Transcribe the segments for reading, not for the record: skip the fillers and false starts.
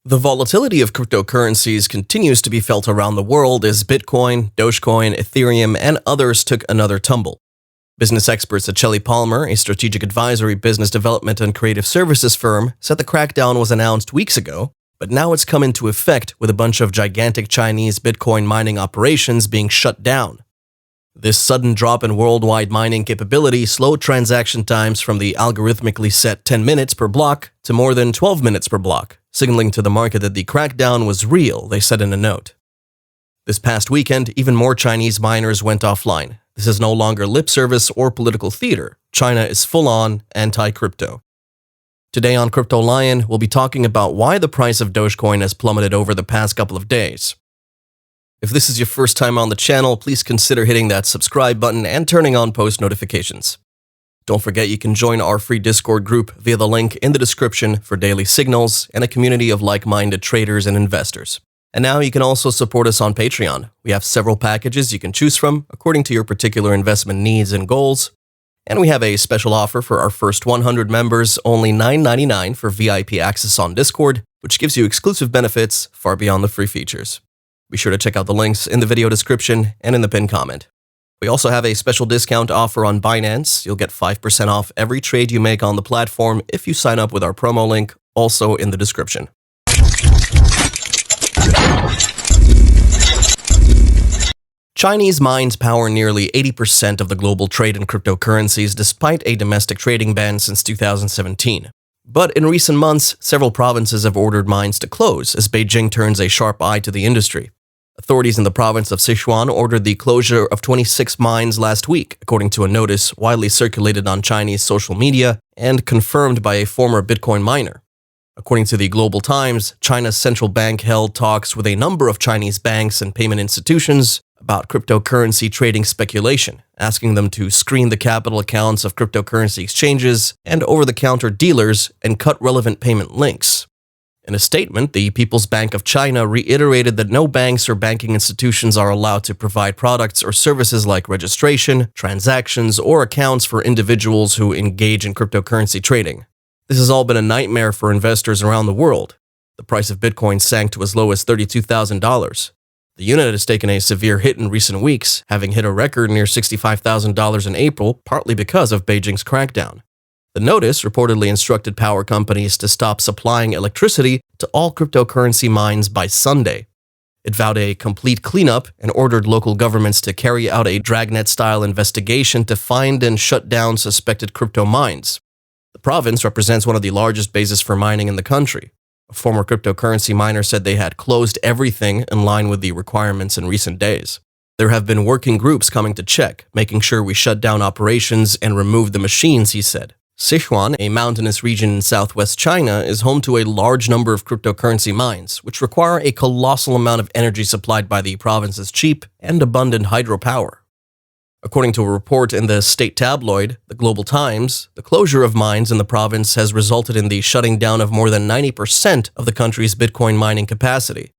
The volatility of cryptocurrencies continues to be felt around the world as Bitcoin, Dogecoin, Ethereum, and others took another tumble. Business experts at Shelley Palmer, a strategic advisory, business development, and creative services firm, said the crackdown was announced weeks ago, but now it's come into effect with a bunch of gigantic Chinese Bitcoin mining operations being shut down. This sudden drop in worldwide mining capability slowed transaction times from the algorithmically set 10 minutes per block to more than 12 minutes per block, signaling to the market that the crackdown was real, they said in a note. This past weekend, even more Chinese miners went offline. This is no longer lip service or political theater. China is full-on anti-crypto. Today on Crypto Lion, we'll be talking about why the price of Dogecoin has plummeted over the past couple of days. If this is your first time on the channel, please consider hitting that subscribe button and turning on post notifications. Don't forget you can join our free Discord group via the link in the description for daily signals and a community of like-minded traders and investors. And now you can also support us on Patreon. We have several packages you can choose from according to your particular investment needs and goals. And we have a special offer for our first 100 members, only $9.99 for VIP access on Discord, which gives you exclusive benefits far beyond the free features. Be sure to check out the links in the video description and in the pinned comment. We also have a special discount offer on Binance. You'll get 5% off every trade you make on the platform if you sign up with our promo link, also in the description. Chinese mines power nearly 80% of the global trade in cryptocurrencies despite a domestic trading ban since 2017. But in recent months, several provinces have ordered mines to close as Beijing turns a sharp eye to the industry. Authorities in the province of Sichuan ordered the closure of 26 mines last week, according to a notice widely circulated on Chinese social media and confirmed by a former Bitcoin miner. According to the Global Times, China's central bank held talks with a number of Chinese banks and payment institutions about cryptocurrency trading speculation, asking them to screen the capital accounts of cryptocurrency exchanges and over-the-counter dealers and cut relevant payment links. In a statement, the People's Bank of China reiterated that no banks or banking institutions are allowed to provide products or services like registration, transactions, or accounts for individuals who engage in cryptocurrency trading. This has all been a nightmare for investors around the world. The price of Bitcoin sank to as low as $32,000. The unit has taken a severe hit in recent weeks, having hit a record near $65,000 in April, partly because of Beijing's crackdown. The notice reportedly instructed power companies to stop supplying electricity to all cryptocurrency mines by Sunday. It vowed a complete cleanup and ordered local governments to carry out a dragnet-style investigation to find and shut down suspected crypto mines. The province represents one of the largest bases for mining in the country. A former cryptocurrency miner said they had closed everything in line with the requirements in recent days. There have been working groups coming to check, making sure we shut down operations and remove the machines, he said. Sichuan, a mountainous region in southwest China, is home to a large number of cryptocurrency mines, which require a colossal amount of energy supplied by the province's cheap and abundant hydropower. According to a report in the state tabloid, the Global Times, the closure of mines in the province has resulted in the shutting down of more than 90% of the country's Bitcoin mining capacity.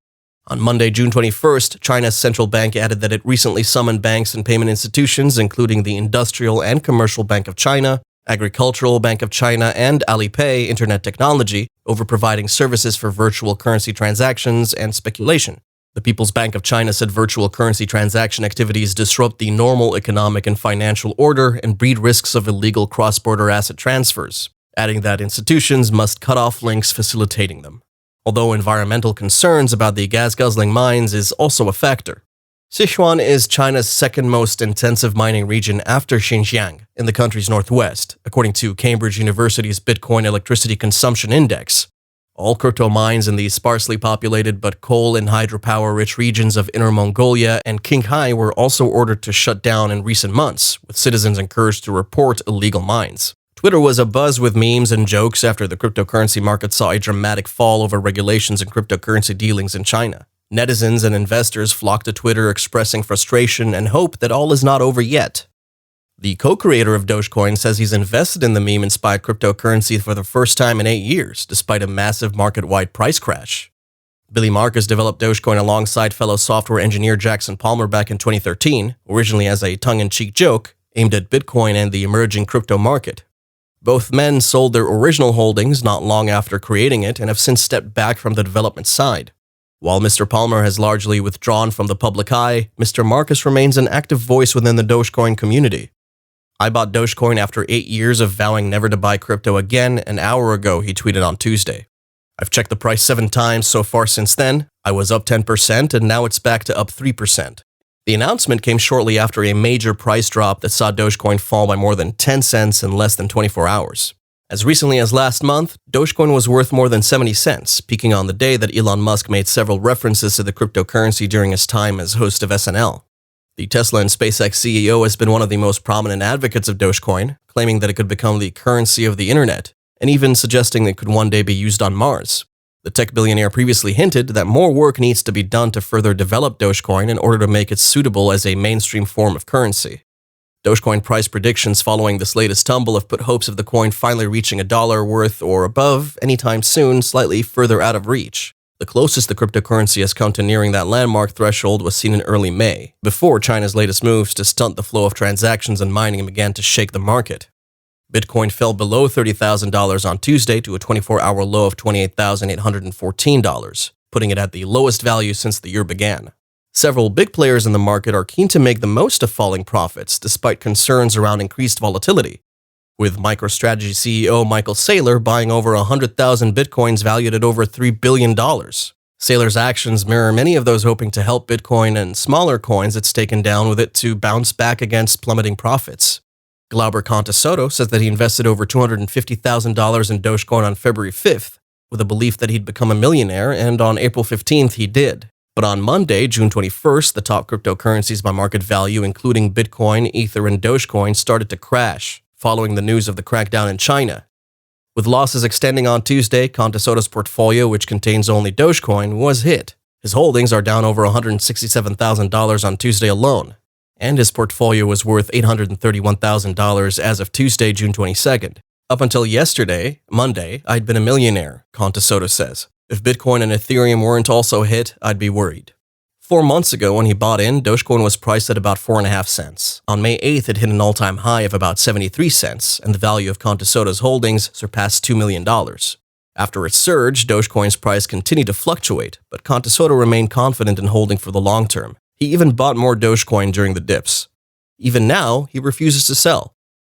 On Monday, June 21st, China's central bank added that it recently summoned banks and payment institutions, including the Industrial and Commercial Bank of China, Agricultural Bank of China, and Alipay Internet Technology, over providing services for virtual currency transactions and speculation. The People's Bank of China said virtual currency transaction activities disrupt the normal economic and financial order and breed risks of illegal cross-border asset transfers, adding that institutions must cut off links facilitating them. Although environmental concerns about the gas-guzzling mines is also a factor. Sichuan is China's second most intensive mining region after Xinjiang in the country's northwest, according to Cambridge University's Bitcoin Electricity Consumption Index. All crypto mines in the sparsely populated but coal and hydropower-rich regions of Inner Mongolia and Qinghai were also ordered to shut down in recent months, with citizens encouraged to report illegal mines. Twitter was abuzz with memes and jokes after the cryptocurrency market saw a dramatic fall over regulations in cryptocurrency dealings in China. Netizens and investors flocked to Twitter expressing frustration and hope that all is not over yet. The co-creator of Dogecoin says he's invested in the meme-inspired cryptocurrency for the first time in 8 years, despite a massive market-wide price crash. Billy Marcus developed Dogecoin alongside fellow software engineer Jackson Palmer back in 2013, originally as a tongue-in-cheek joke aimed at Bitcoin and the emerging crypto market. Both men sold their original holdings not long after creating it and have since stepped back from the development side. While Mr. Palmer has largely withdrawn from the public eye, Mr. Marcus remains an active voice within the Dogecoin community. "I bought Dogecoin after 8 years of vowing never to buy crypto again an hour ago," he tweeted on Tuesday. "I've checked the price 7 times so far since then. I was up 10% and now it's back to up 3%. The announcement came shortly after a major price drop that saw Dogecoin fall by more than 10 cents in less than 24 hours. As recently as last month, Dogecoin was worth more than 70 cents, peaking on the day that Elon Musk made several references to the cryptocurrency during his time as host of SNL. The Tesla and SpaceX CEO has been one of the most prominent advocates of Dogecoin, claiming that it could become the currency of the internet, and even suggesting it could one day be used on Mars. The tech billionaire previously hinted that more work needs to be done to further develop Dogecoin in order to make it suitable as a mainstream form of currency. Dogecoin price predictions following this latest tumble have put hopes of the coin finally reaching $1 worth or above anytime soon slightly further out of reach. The closest the cryptocurrency has come to nearing that landmark threshold was seen in early May, before China's latest moves to stunt the flow of transactions and mining began to shake the market. Bitcoin fell below $30,000 on Tuesday to a 24-hour low of $28,814, putting it at the lowest value since the year began. Several big players in the market are keen to make the most of falling profits despite concerns around increased volatility, with MicroStrategy CEO Michael Saylor buying over 100,000 Bitcoins valued at over $3 billion. Saylor's actions mirror many of those hoping to help Bitcoin and smaller coins it's taken down with it to bounce back against plummeting profits. Glauber Contesoto says that he invested over $250,000 in Dogecoin on February 5th, with a belief that he'd become a millionaire, and on April 15th he did. But on Monday, June 21st, the top cryptocurrencies by market value, including Bitcoin, Ether, and Dogecoin, started to crash, following the news of the crackdown in China. With losses extending on Tuesday, Contesoto's portfolio, which contains only Dogecoin, was hit. His holdings are down over $167,000 on Tuesday alone, and his portfolio was worth $831,000 as of Tuesday, June 22nd. "Up until yesterday, Monday, I'd been a millionaire," Contesoto says. "If Bitcoin and Ethereum weren't also hit, I'd be worried." 4 months ago, when he bought in, Dogecoin was priced at about 4.5 cents. On May 8th, it hit an all-time high of about 73 cents, and the value of Contesoto's holdings surpassed $2 million. After its surge, Dogecoin's price continued to fluctuate, but Contesoto remained confident in holding for the long term. He even bought more Dogecoin during the dips. Even now, he refuses to sell.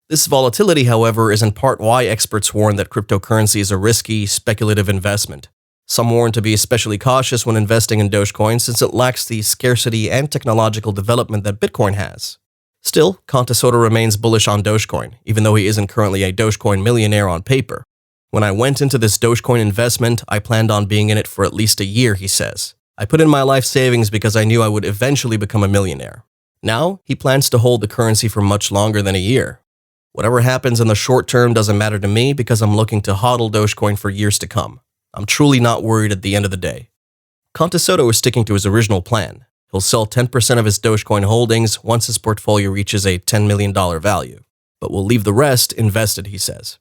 This volatility, however, is in part why experts warn that cryptocurrency is a risky, speculative investment. Some warn to be especially cautious when investing in Dogecoin since it lacks the scarcity and technological development that Bitcoin has. Still, Contesoto remains bullish on Dogecoin, even though he isn't currently a Dogecoin millionaire on paper. "When I went into this Dogecoin investment, I planned on being in it for at least a year," he says. "I put in my life savings because I knew I would eventually become a millionaire." Now, he plans to hold the currency for much longer than a year. "Whatever happens in the short term doesn't matter to me because I'm looking to hodl Dogecoin for years to come. I'm truly not worried at the end of the day." Contesoto is sticking to his original plan. He'll sell 10% of his Dogecoin holdings once his portfolio reaches a $10 million value, but will leave the rest invested, he says.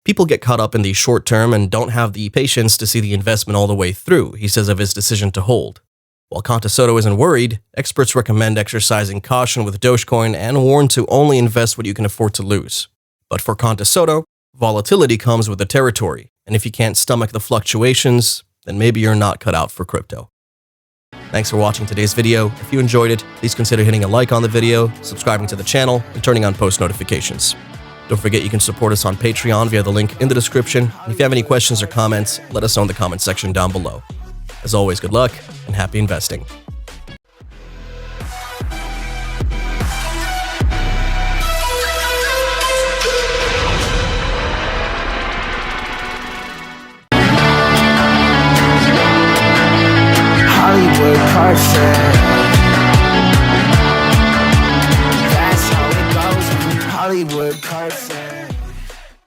People get caught up in the short term and don't have the patience to see the investment all the way through, he says of his decision to hold. While Contesoto isn't worried, experts recommend exercising caution with Dogecoin and warn to only invest what you can afford to lose. But for Contesoto, volatility comes with the territory, and if you can't stomach the fluctuations, then maybe you're not cut out for crypto. Thanks for watching today's video. If you enjoyed it, please consider hitting a like on the video, subscribing to the channel, and turning on post notifications. Don't forget you can support us on Patreon via the link in the description. And if you have any questions or comments, let us know in the comment section down below. As always, good luck and happy investing. Hollywood perfect. That's how it goes. Hollywood perfect.